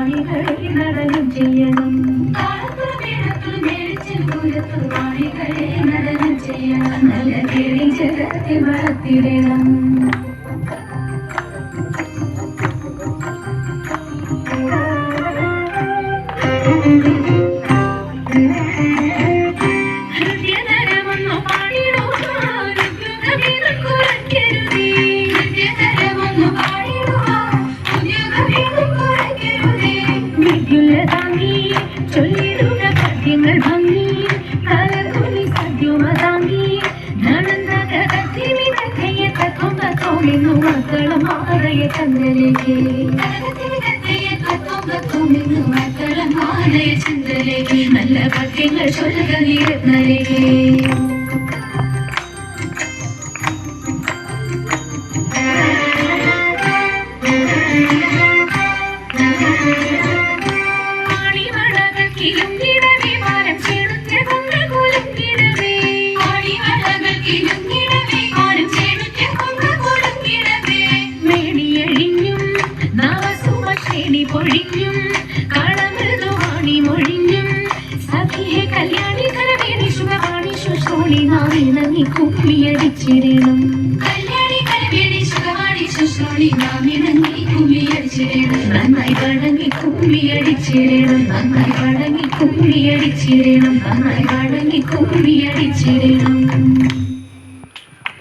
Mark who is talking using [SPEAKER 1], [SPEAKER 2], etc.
[SPEAKER 1] വാണികളെ നടനം ചെയ്യണം നടനം ചെയ്യണം നല്ല കേളി ജഗത്തെ വളർത്തിടണം ചൊല്ലിടുക പദ്യങ്ങൾ ഭംഗി കലകുലി സദ്യമതാങ്ങി നടന്നു മക്കളും മാറയ ചന്ദ്രലേക്ക് ചന്ദ്രലേക്ക് നല്ല പദ്യങ്ങൾ ചൊല്ലുക നീരുന്നലേക്ക് പൊഴിഞ്ഞും കളമൃദുവാണി മൊഴിഞ്ഞും സഖിയെ കല്യാണി കരവേണി ശുഭവാണി ശുശ്രൂണി നാമിണങ്ങി കുമ്മിയടിച്ചിടണം കല്യാണി കരവേണി ശുഭവാണി ശുശ്രൂണി നാമിണങ്ങി കുമ്മിയടിച്ചിടണം നന്നായി വഴങ്ങി കുമ്മിയടിച്ചിടണം നന്നായി വഴങ്ങി കുമ്മിയടിച്ചിടണം നന്നായി വഴങ്ങി കുമ്മിയടിച്ചിടണം